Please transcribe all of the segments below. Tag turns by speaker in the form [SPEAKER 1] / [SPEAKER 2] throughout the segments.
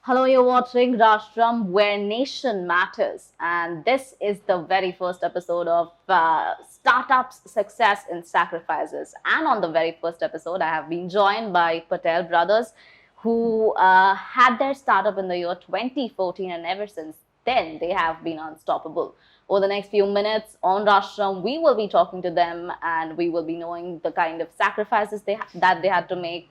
[SPEAKER 1] Hello, you're watching Rashtram, where nation matters. And this is the very first episode of Startups, Success, and Sacrifices. And on the very first episode, I have been joined by Patel Brothers, who had their startup in the year 2014, and ever since then, they have been unstoppable. Over the next few minutes on Rashtram, we will be talking to them and we will be knowing the kind of sacrifices that they had to make,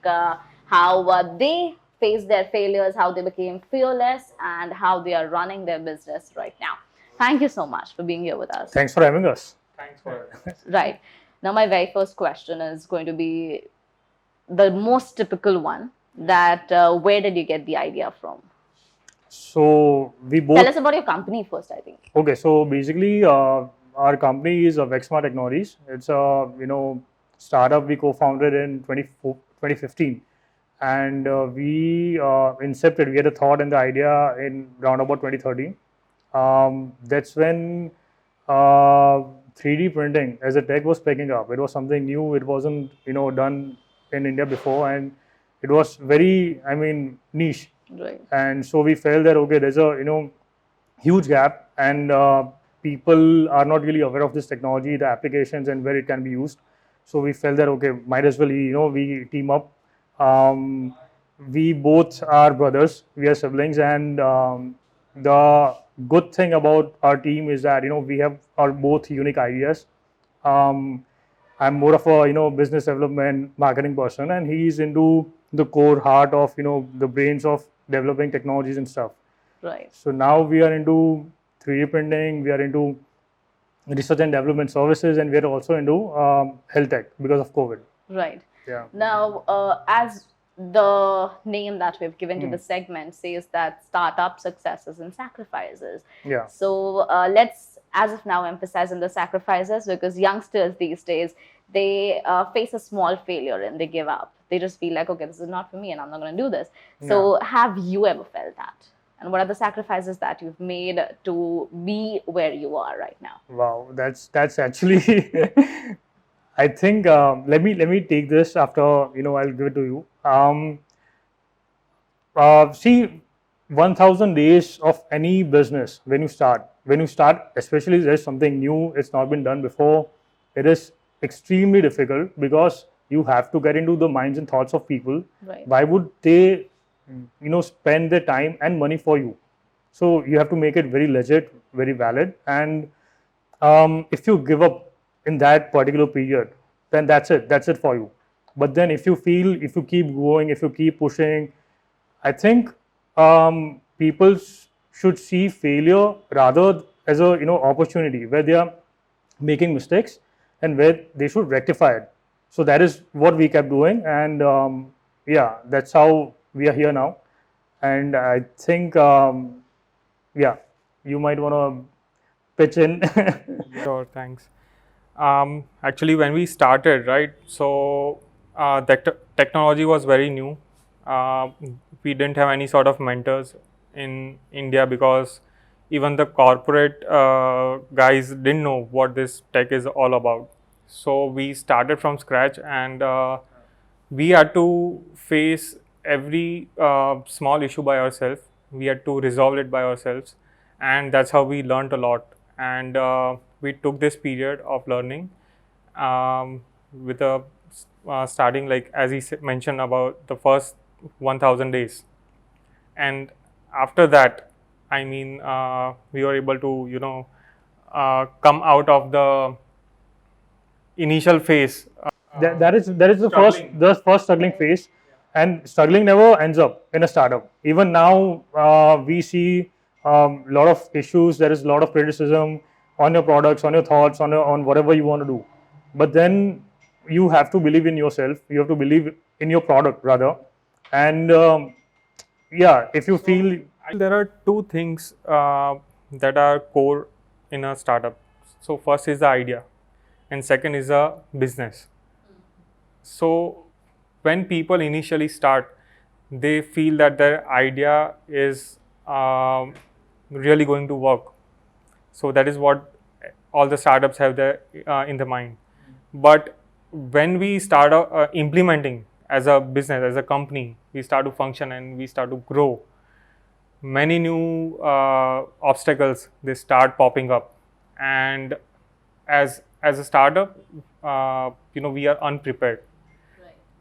[SPEAKER 1] how they faced their failures, how they became fearless, and how they are running their business right now. Thank you so much for being here with us.
[SPEAKER 2] Thanks for having us.
[SPEAKER 3] Thanks for
[SPEAKER 1] Right. Now, my very first question is going to be the most typical one, that where did you get the idea from?
[SPEAKER 2] So we both.
[SPEAKER 1] Tell us about your company first, I think.
[SPEAKER 2] Okay, so basically, our company is Vexma Technologies. It's a startup we co-founded in 2015, and we incepted. We had a thought and the idea in round about 2013. That's when 3D printing as a tech was picking up. It was something new. It wasn't done in India before, and it was very niche.
[SPEAKER 1] Right.
[SPEAKER 2] And so we felt that okay, there's a huge gap, and people are not really aware of this technology, the applications, and where it can be used. So we felt that okay, might as well we team up. We both are brothers, we are siblings, and the good thing about our team is that we have our both unique ideas. I'm more of a business development marketing person, and he's into the core heart of the brains of developing technologies and stuff.
[SPEAKER 1] Right.
[SPEAKER 2] So now we are into 3D printing, we are into research and development services, and we are also into health tech because of COVID.
[SPEAKER 1] Right.
[SPEAKER 2] Yeah.
[SPEAKER 1] Now, as the name that we've given to the segment says that startup successes and sacrifices.
[SPEAKER 2] Yeah.
[SPEAKER 1] So let's, as of now, emphasize on the sacrifices, because youngsters these days, they face a small failure and they give up. They just feel like, okay, this is not for me and I'm not going to do this. So have you ever felt that? And what are the sacrifices that you've made to be where you are right now?
[SPEAKER 2] Wow, that's actually. I think let me take this after I'll give it to you. See, 1,000 days of any business when you start, especially there's something new, it's not been done before. It is extremely difficult because you have to get into the minds and thoughts of people.
[SPEAKER 1] Right.
[SPEAKER 2] Why would they spend their time and money for you? So you have to make it very legit, very valid, and if you give up in that particular period, then that's it for you. But then if you keep going, if you keep pushing, I think people should see failure rather as a opportunity where they are making mistakes and where they should rectify it. So that is what we kept doing, and yeah, that's how we are here now. And I think you might want to pitch in.
[SPEAKER 3] Sure, thanks. Actually, when we started, right, so the technology was very new. We didn't have any sort of mentors in India because even the corporate guys didn't know what this tech is all about. So we started from scratch, and we had to face every small issue by ourselves. We had to resolve it by ourselves, and that's how we learned a lot. And we took this period of learning with a starting, like as he mentioned, about the first 1,000 days, and after that, I mean, we were able to come out of the initial phase.
[SPEAKER 2] That is the first struggling phase, and struggling never ends up in a startup. Even now, we see lot of issues. There is a lot of criticism on your products, on your thoughts, on whatever you want to do. But then you have to believe in yourself. You have to believe in your product rather, and yeah, if you feel.
[SPEAKER 3] There are two things that are core in a startup. So first is the idea, and second is a business. So when people initially start, they feel that their idea is really going to work. So that is what all the startups have in the mind. But when we start implementing as a business, as a company, we start to function and we start to grow, many new obstacles they start popping up, and as a startup, we are unprepared.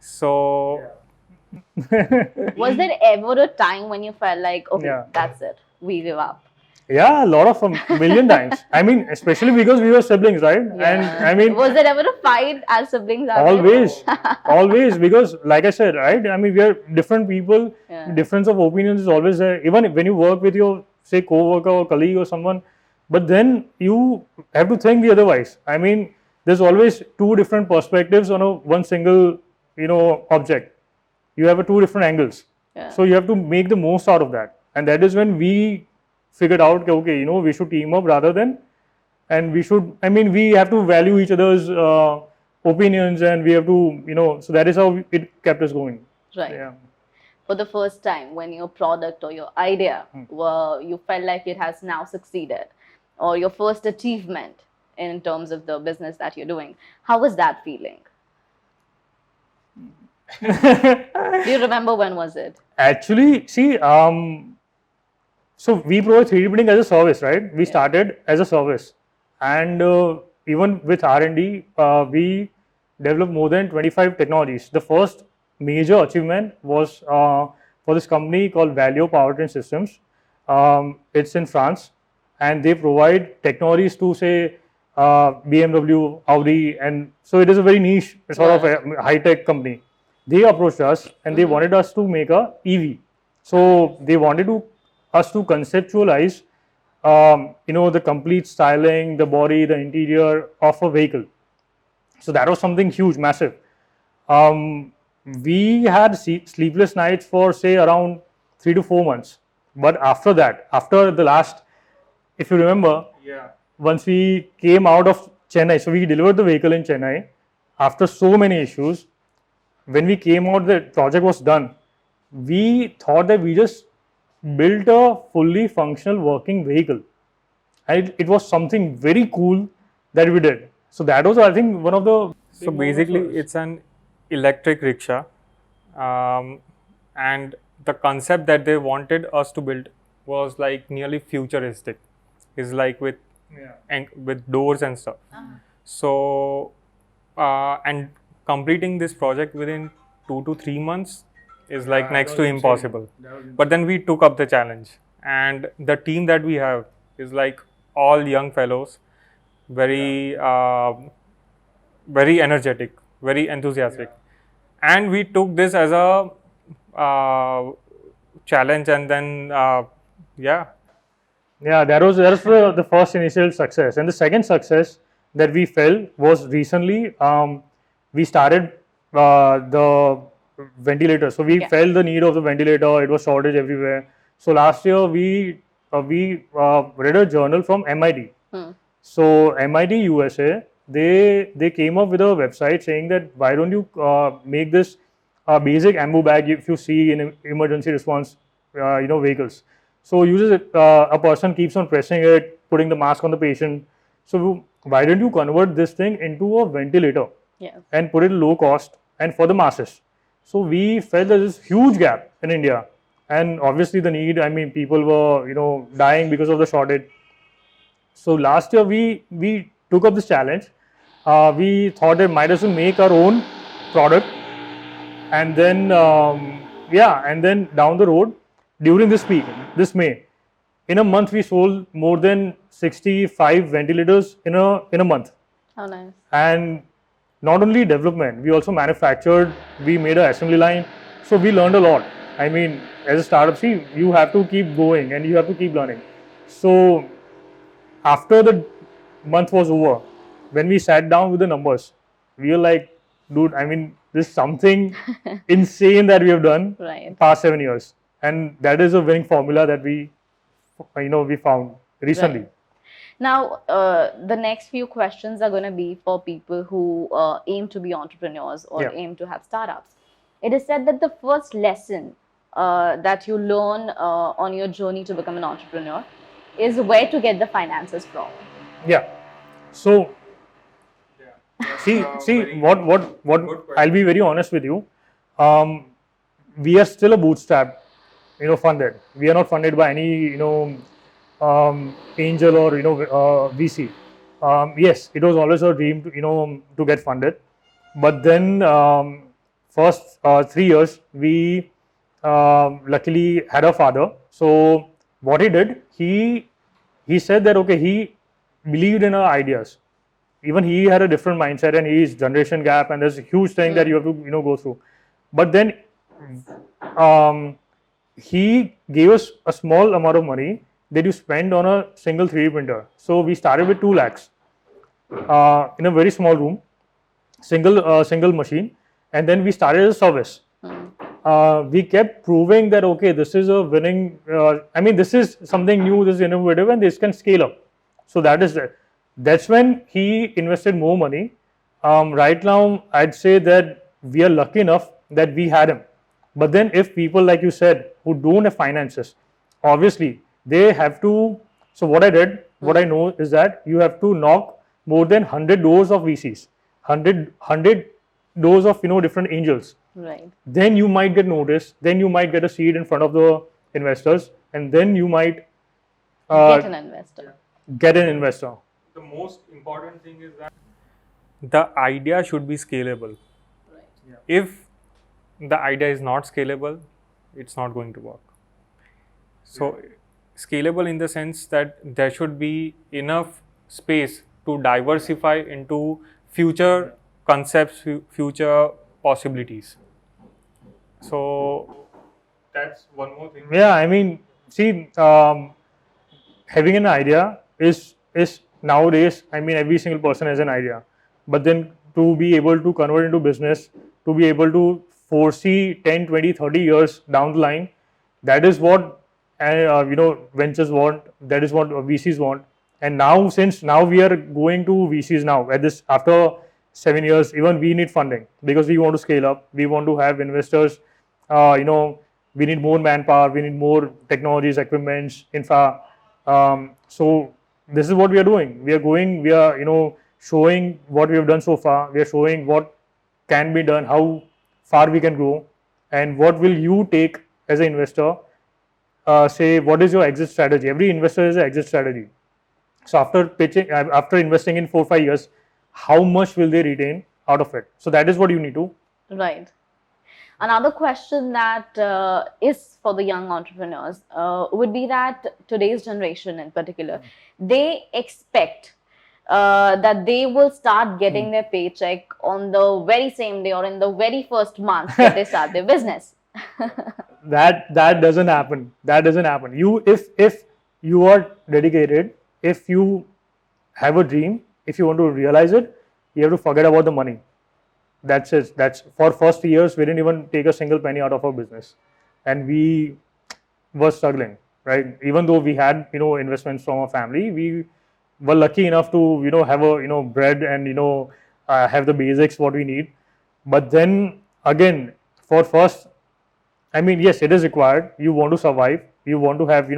[SPEAKER 3] So
[SPEAKER 1] Was there ever a time when you felt like, okay,
[SPEAKER 2] Yeah.
[SPEAKER 1] that's it, we give up?
[SPEAKER 2] Yeah, a lot of a million times. I mean, especially because we were siblings, right? And I mean,
[SPEAKER 1] was there ever a fight as siblings? are there?
[SPEAKER 2] always, always, because like I said, right? I mean, we are different people.
[SPEAKER 1] Yeah.
[SPEAKER 2] Difference of opinions is always there. Even when you work with your, say, co-worker or colleague or someone, but then you have to think the otherwise. I mean, there's always two different perspectives on a one single, object. You have a two different angles.
[SPEAKER 1] Yeah.
[SPEAKER 2] So you have to make the most out of that. And that is when we figured out, okay, we should team up rather than, and we should, I mean, we have to value each other's opinions, and we have to, so that is how it kept us going.
[SPEAKER 1] Right.
[SPEAKER 2] Yeah.
[SPEAKER 1] For the first time, when your product or your idea you felt like it has now succeeded, or your first achievement in terms of the business that you're doing, how was that feeling? Do you remember when was it?
[SPEAKER 2] Actually, see, so we provide 3D printing as a service, right? We started as a service, and even with R&D, we developed more than 25 technologies. The first major achievement was for this company called Valeo Powertrain Systems. It's in France, and they provide technologies to, say, BMW, Audi, and so it is a very niche sort of a high-tech company. They approached us and they wanted us to make a EV. So they wanted us to conceptualize, the complete styling, the body, the interior of a vehicle. So that was something huge, massive. We had sleepless nights for, say, around 3 to 4 months. But after that, after the last, if you remember, once we came out of Chennai, so we delivered the vehicle in Chennai after so many issues. When we came out, the project was done. We thought that we just built a fully functional working vehicle. And it was something very cool that we did. So that was, I think, one of the...
[SPEAKER 3] So basically, it's an electric rickshaw, and the concept that they wanted us to build was like nearly futuristic. It's like with doors and stuff. So and completing this project within 2 to 3 months is like next to impossible. But then we took up the challenge, and the team that we have is like all young fellows, very very energetic, very enthusiastic, and we took this as a challenge, and then
[SPEAKER 2] that was the first initial success. And the second success that we felt was recently we started the ventilator. So we felt the need of the ventilator. It was shortage everywhere. So last year we read a journal from MIT. So MIT USA, they came up with a website saying that why don't you make this basic ambu bag if you see in emergency response vehicles. So uses it, a person keeps on pressing it, putting the mask on the patient. So why don't you convert this thing into a ventilator and put it low cost and for the masses? So we felt there is huge gap in India, and obviously the need. I mean, people were dying because of the shortage. So last year we took up this challenge. We thought that might as well make our own product, and then and then down the road during this peak, this May, in a month we sold more than 65 ventilators in a month.
[SPEAKER 1] How nice.
[SPEAKER 2] And not only development, we also manufactured, we made an assembly line. So we learned a lot. I mean, as a startup, see, you have to keep going and you have to keep learning. So after the month was over, when we sat down with the numbers, we were like, dude, I mean, this is something insane that we have done past 7 years. And that is a winning formula that we found recently.
[SPEAKER 1] Right. Now, the next few questions are going to be for people who aim to be entrepreneurs or aim to have startups. It is said that the first lesson that you learn on your journey to become an entrepreneur is where to get the finances from.
[SPEAKER 2] Yeah. So, see, what I'll be very honest with you. We are still a bootstrap funded. We are not funded by any angel or VC. Yes, it was always a dream to get funded, but then first 3 years we luckily had a father. So what he did, he said that okay, he believed in our ideas. Even he had a different mindset, and he is generation gap, and there's a huge thing that you have to go through. But then he gave us a small amount of money that you spend on a single 3D printer. So we started with 2 lakhs in a very small room, single machine, and then we started a service. We kept proving that okay, this is a winning. This is something new, this is innovative, and this can scale up. So that's when he invested more money. Right now, I'd say that we are lucky enough that we had him. But then, if people like you said who don't have finances, obviously they have to. So what I did, what I know is that you have to knock more than 100 doors of VCs, 100 doors of different angels.
[SPEAKER 1] Right.
[SPEAKER 2] Then you might get noticed. Then you might get a seat in front of the investors, and then you might
[SPEAKER 1] get an investor.
[SPEAKER 2] Get an investor.
[SPEAKER 3] The most important thing is that the idea should be scalable.
[SPEAKER 1] Right.
[SPEAKER 2] Yeah.
[SPEAKER 3] If the idea is not scalable, it's not going to work. So scalable in the sense that there should be enough space to diversify into future concepts, future possibilities. So that's one more thing.
[SPEAKER 2] Yeah, see, having an idea is nowadays, every single person has an idea, but then to be able to convert into business, to be able to foresee 10, 20, 30 years down the line, that is what ventures want, that is what VCs want. And now, since now we are going to VCs now, after 7 years, even we need funding because we want to scale up, we want to have investors, we need more manpower, we need more technologies, equipments, infra. So this is what we are doing. We are showing what we have done so far. We are showing what can be done, how far we can grow, and what will you take as an investor. Say, what is your exit strategy? Every investor has an exit strategy. So after investing in 4-5 years, how much will they retain out of it? So that is what you need to.
[SPEAKER 1] Right. Another question that is for the young entrepreneurs would be that today's generation in particular, they expect that they will start getting their paycheck on the very same day or in the very first month that they start their business.
[SPEAKER 2] That doesn't happen. That doesn't happen. If you are dedicated, if you have a dream, if you want to realize it, you have to forget about the money. That's it. That's for first years we didn't even take a single penny out of our business, and we were struggling, right? Even though we had investments from our family, we were lucky enough to have a bread and have the basics what we need. But then again, for first, yes, it is required. You want to survive. You want to have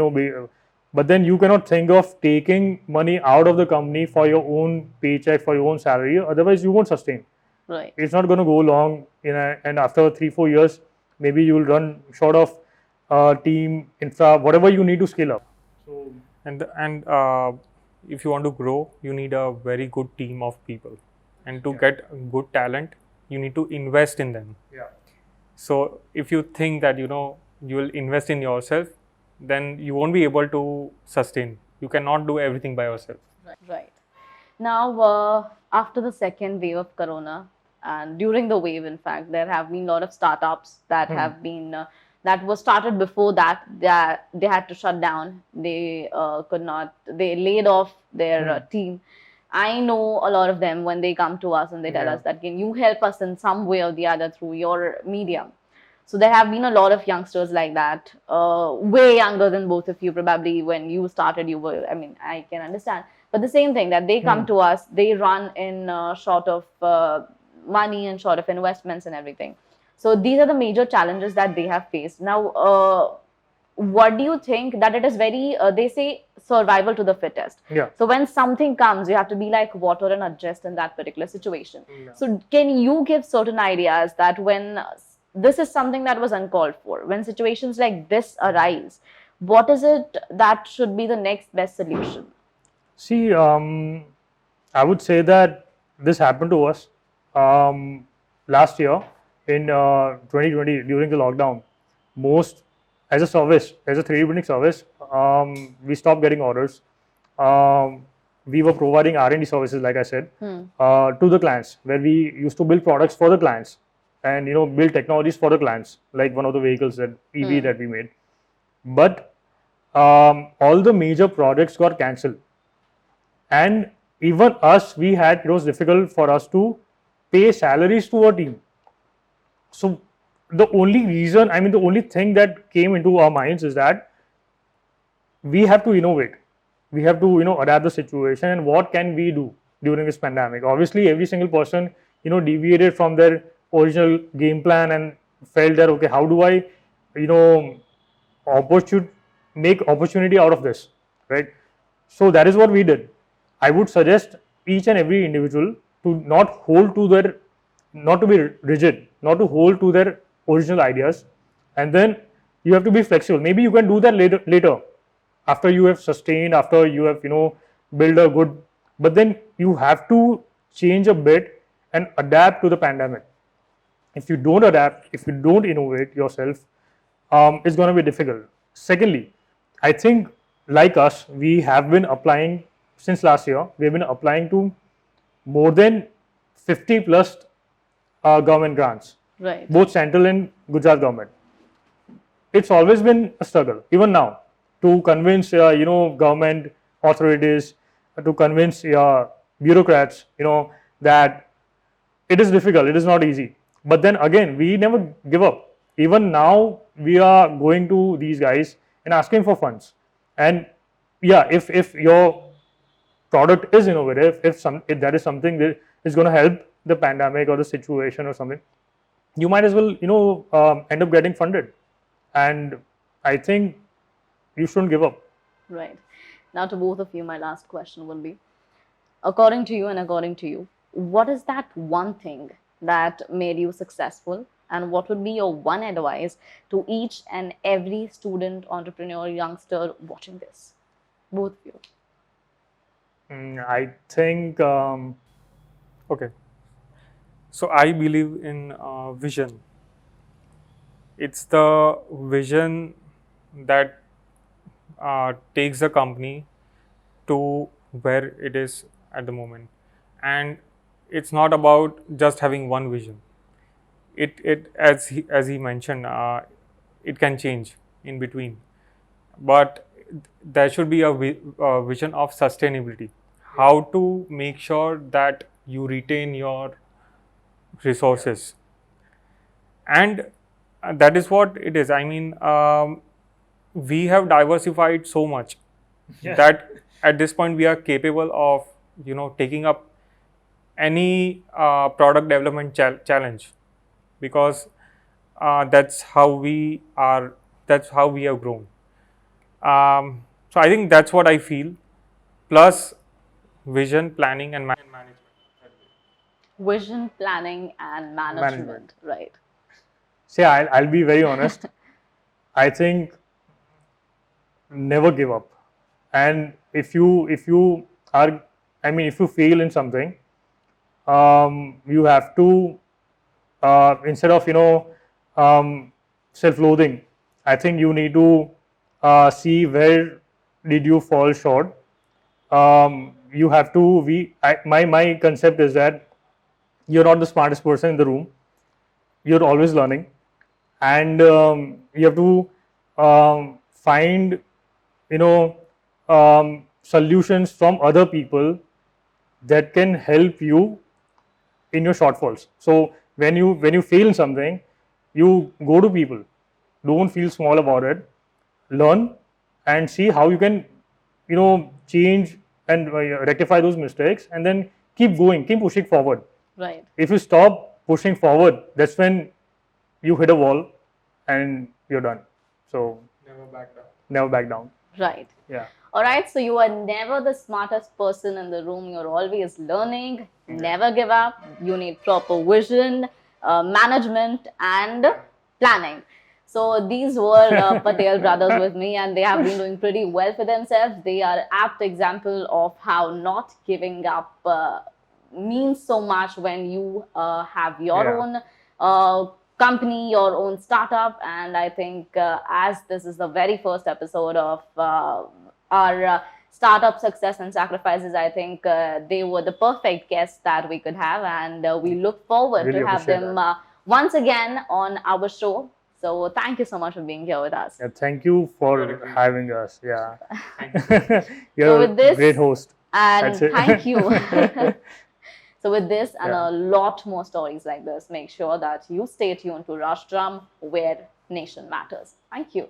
[SPEAKER 2] but then you cannot think of taking money out of the company for your own paycheck, for your own salary. Otherwise, you won't sustain.
[SPEAKER 1] Right.
[SPEAKER 2] It's not going to go long, and after 3-4 years, maybe you will run short of team, infra, whatever you need to scale up. So
[SPEAKER 3] and if you want to grow, you need a very good team of people, and to get good talent, you need to invest in them.
[SPEAKER 2] Yeah.
[SPEAKER 3] So if you think that you will invest in yourself, then you won't be able to sustain. You cannot do everything by yourself.
[SPEAKER 1] Right. Now, after the second wave of Corona, and during the wave, in fact, there have been a lot of startups that have been that was started before that they had to shut down. They could not. They laid off their team. I know a lot of them when they come to us and they tell us that can you help us in some way or the other through your medium. So there have been a lot of youngsters like that, way younger than both of you. Probably when you started, you were. I can understand. But the same thing that they come to us, they run in short of money and short of investments and everything. So these are the major challenges that they have faced. Now, what do you think that it is very, they say survival to the fittest.
[SPEAKER 2] Yeah.
[SPEAKER 1] So when something comes, you have to be like water and adjust in that particular situation. So can you give certain ideas that when this is something that was uncalled for. When situations like this arise, what is it that should be the next best solution?
[SPEAKER 2] See, I would say that this happened to us last year in 2020 during the lockdown. Most as a service, as a 3D printing service, we stopped getting orders. We were providing R&D services, like I said, to the clients, where we used to build products for the clients and build technologies for the clients, like one of the vehicles that EV that we made. But all the major projects got cancelled. And even us, it was difficult for us to pay salaries to our team. So the only reason, the only thing that came into our minds is that we have to innovate. We have to, adapt the situation, and what can we do during this pandemic? Obviously, every single person, deviated from their original game plan and felt that, okay, how do I, make opportunity out of this, right? So that is what we did. I would suggest each and every individual to not to be rigid, not to hold to their original ideas, and then you have to be flexible. Maybe you can do that later, after you have sustained, after you have built a good. But then you have to change a bit and adapt to the pandemic. If you don't adapt, if you don't innovate yourself, it's going to be difficult. Secondly, I think like us, we have been applying since last year. We have been applying to more than 50 plus government grants,
[SPEAKER 1] right?
[SPEAKER 2] Both central and Gujarat government. It's always been a struggle, even now, to convince government authorities, to convince bureaucrats, that it is difficult. It is not easy. But then again, we never give up. Even now, we are going to these guys and asking for funds. And yeah, if your product is innovative, if that is something that is going to help the pandemic or the situation or something, you might as well end up getting funded. And I think you shouldn't give up.
[SPEAKER 1] Right. Now, to both of you, my last question will be, according to you, what is that one thing that made you successful, and what would be your one advice to each and every student, entrepreneur, youngster watching this? Both of you.
[SPEAKER 2] I think
[SPEAKER 3] Okay. So I believe in vision. It's the vision that takes the company to where it is at the moment. And it's not about just having one vision. It as he mentioned, it can change in between. But there should be a vision of sustainability. How to make sure that you retain your resources. And that is what it is. We have diversified so much that at this point we are capable of taking up any product development challenge, because that's how we have grown. So I think that's what I feel, plus vision, planning and management.
[SPEAKER 1] Vision, planning and management. Right.
[SPEAKER 2] See, I'll be very honest. I think never give up. And if you fail in something, you have to instead of self-loathing, I think you need to see where did you fall short. You have to my concept is that you're not the smartest person in the room. You're always learning, and you have to find solutions from other people that can help you in your shortfalls. So when you fail in something, you go to people. Don't feel small about it. Learn and see how you can change and rectify those mistakes, and then keep going, keep pushing forward.
[SPEAKER 1] Right.
[SPEAKER 2] If you stop pushing forward, that's when you hit a wall and you're done. So
[SPEAKER 3] Never back down.
[SPEAKER 2] Never back down.
[SPEAKER 1] Right.
[SPEAKER 2] Yeah.
[SPEAKER 1] All right. So you are never the smartest person in the room. You're always learning. Never give up. You need proper vision, management and planning. So these were Patel brothers with me, and they have been doing pretty well for themselves. They are apt example of how not giving up means so much when you have your own company, your own startup. And I think as this is the very first episode of our startup success and sacrifices, I think they were the perfect guests that we could have, and we look forward
[SPEAKER 2] Really
[SPEAKER 1] to have
[SPEAKER 2] appreciate
[SPEAKER 1] them
[SPEAKER 2] that.
[SPEAKER 1] once again on our show. So thank you so much for being here with us.
[SPEAKER 2] Yeah, thank you for having us. Yeah. You're
[SPEAKER 1] So
[SPEAKER 2] a
[SPEAKER 1] with this,
[SPEAKER 2] great host.
[SPEAKER 1] And
[SPEAKER 2] That's it.
[SPEAKER 1] thank you. So with this and
[SPEAKER 2] Yeah.
[SPEAKER 1] a lot more stories like this, make sure that you stay tuned to Rashtraam, where nation matters. Thank you.